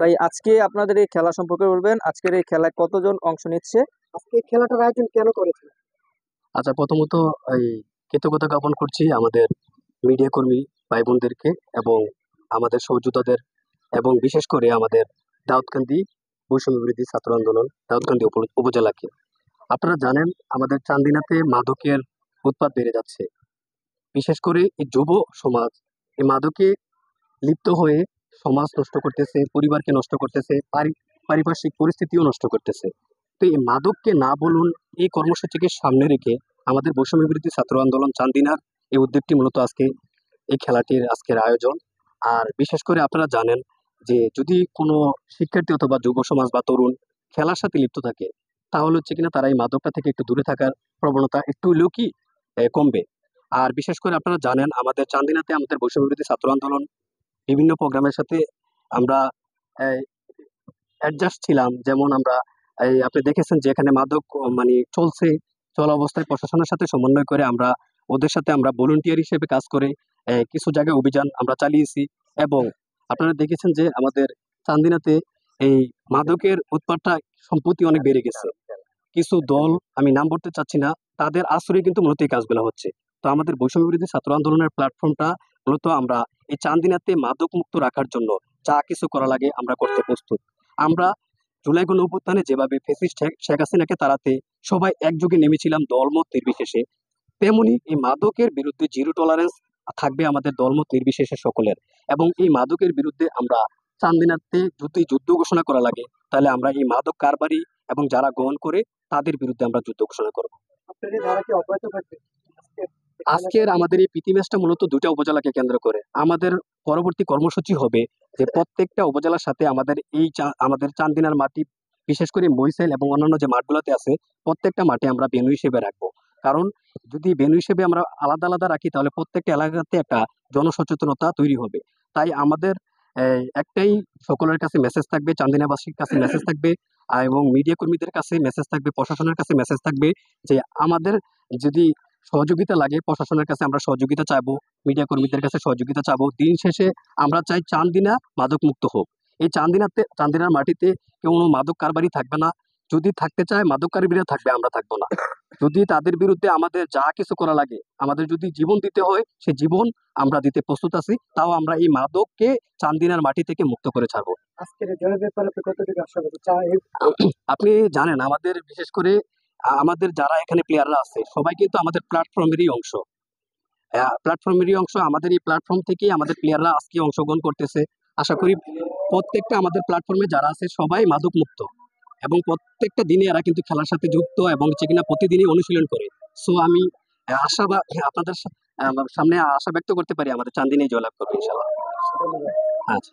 ভাই আজকে আপনাদের এই খেলা সম্পর্কে বলবেন, আজকের এই খেলায় কতজন অংশ নিচ্ছে? আজকে এই খেলাটার আয়োজন কেন করেছিল? আচ্ছা, প্রথমত এই কৃতজ্ঞতা জ্ঞাপন করছি আমাদের মিডিয়া কর্মী ভাই বোনদেরকে এবং আমাদের সহযোদ্ধাদের এবং বিশেষ করে আমাদের দাউদকান্দি বৈষম্য বিরোধী ছাত্র আন্দোলন দাউদকান্দি উপজেলাকে। আপনারা জানেন আমাদের চান্দিনাতে মাদকের উৎপাত বেড়ে যাচ্ছে। বিশেষ করে এই যুব সমাজ এই মাদকে লিপ্ত হয়ে সমাজ নষ্ট করতেছে, পরিবারকে নষ্ট করতেছে, পারিপার্শ্বিক পরিস্থিতিও নষ্ট করতেছে। তো এই মাদককে না বলুন এই কর্মসূচিকে সামনে রেখে আমাদের বৈষম্য বিরোধী ছাত্র আন্দোলন চান্দিনার এই উদ্যোগটি মূলত আজকে এই খেলাটির আজকের আয়োজন। আর বিশেষ করে আপনারা জানেন যে যদি কোনো শিক্ষার্থী অথবা যুব সমাজ বা তরুণ খেলার সাথে লিপ্ত থাকে তাহলে হচ্ছে কিনা তারা এই মাদকটা থেকে একটু দূরে থাকার প্রবণতা একটু হলেও কি কমবে। আর বিশেষ করে আপনারা জানেন আমাদের চান্দিনাতে আমাদের বৈষম্য বিরোধী ছাত্র আন্দোলন বিভিন্ন প্রোগ্রামের সাথে আমরা অ্যাডজাস্ট ছিলাম। যেমন আমরা আপনি দেখেছেন যে এখানে মাদক মানে চলছে, চলা অবস্থায় প্রশাসনের সাথে সমন্বয় করে আমরা ওদের সাথে আমরা ভলেন্টিয়ার হিসেবে কাজ করে কিছু জায়গায় অভিযান আমরা চালিয়েছি। এবং আপনারা দেখেছেন যে আমাদের চান্দিনাতে এই মাদকের উৎপাতটা সম্প্রতি অনেক বেড়ে গেছে। কিছু দল, আমি নাম বলতে চাচ্ছি না, তাদের আশ্রয়ে কিন্তু মূলত এই কাজগুলো হচ্ছে। তো আমাদের বৈষম্য বিরোধী ছাত্র আন্দোলনের প্ল্যাটফর্মটা মূলত আমরা এই চান্দিনাতে মাদক মুক্ত রাখার জন্য যা কিছু করা লাগে আমরা করতে প্রস্তুত। আমরা জুলাই গণ অভ্যুত্থানে যেভাবে ফ্যাসিস্ট শেখ হাসিনাকে তাড়াতে সবাই একযোগে নেমেছিলাম দলমত নির্বিশেষে, তেমনি এই মাদকের বিরুদ্ধে জিরো টলারেন্স থাকবে আমাদের দলমত নির্বিশেষে সকলের। এবং এই মাদকের বিরুদ্ধে আমরা চান্দিনাতে যদি যুদ্ধ ঘোষণা করা লাগে তাহলে আমরা এই মাদক কারবারি এবং যারা গ্রহণ করে তাদের বিরুদ্ধে আমরা যুদ্ধ ঘোষণা করব। আজকের আমাদের এই প্রীতি ম্যাচটা মূলত দুটা উপজেলাকে কেন্দ্র করে। আমাদের পরবর্তী কর্মসূচি হবে যে প্রত্যেকটা উপজেলার সাথে আমাদের আমাদের চান্দিনার মাটি, বিশেষ করে মহিষেল এবং অন্যান্য যে মাঠগুলোতে আছে প্রত্যেকটা মাঠে আমরা ভেন্যু হিসেবে রাখবো। কারণ যদি ভেন্যু হিসেবে আমরা আলাদা আলাদা রাখি তাহলে প্রত্যেকটা এলাকাতে একটা জনসচেতনতা তৈরি হবে। তাই আমাদের একটাই সকলের কাছে মেসেজ থাকবে, চান্দিনাবাসীর কাছে মেসেজ থাকবে এবং মিডিয়া কর্মীদের কাছে মেসেজ থাকবে, প্রশাসনের কাছে মেসেজ থাকবে যে আমাদের যদি সহযোগিতা লাগে প্রশাসনের কাছে আমরা সহযোগিতা চাইবো, মিডিয়া কর্মীদের কাছে সহযোগিতা চাবো। দিন শেষে আমরা চাই চান্দিনা মাদক মুক্ত হোক। এই চান্দিনার মাটিতে কোনো মাদক কারবারি থাকবে না। যদি থাকতে চায় মাদক কারবারিরা থাকবে, আমরা থাকবো না। যদি তাদের বিরুদ্ধে আমাদের যা কিছু করা লাগে, আমাদের যদি জীবন দিতে হয় সে জীবন আমরা দিতে প্রস্তুত আছি, তাও আমরা এই মাদককে চান্দিনার মাটি থেকে মুক্ত করে ছাড়বো। আপনি জানেন আমাদের বিশেষ করে আমাদের যারা এখানে প্লেয়াররা আছে সবাই কিন্তু আমাদের প্ল্যাটফর্মেরই অংশ। আমাদের এই প্ল্যাটফর্ম থেকেই আমাদের প্লেয়াররা আজকে অংশগ্রহণ করতেছে। আশা করি প্রত্যেকটা আমাদের প্ল্যাটফর্মে যারা আছে সবাই মাদক মুক্ত এবং প্রত্যেকটা দিনে এরা কিন্তু খেলার সাথে যুক্ত এবং হচ্ছে কিনা প্রতিদিনই অনুশীলন করে। সো আমি আপনাদের সামনে আশা ব্যক্ত করতে পারি আমাদের চান্দিনী জয়লাভ করবে ইনশাআল্লাহ। আচ্ছা।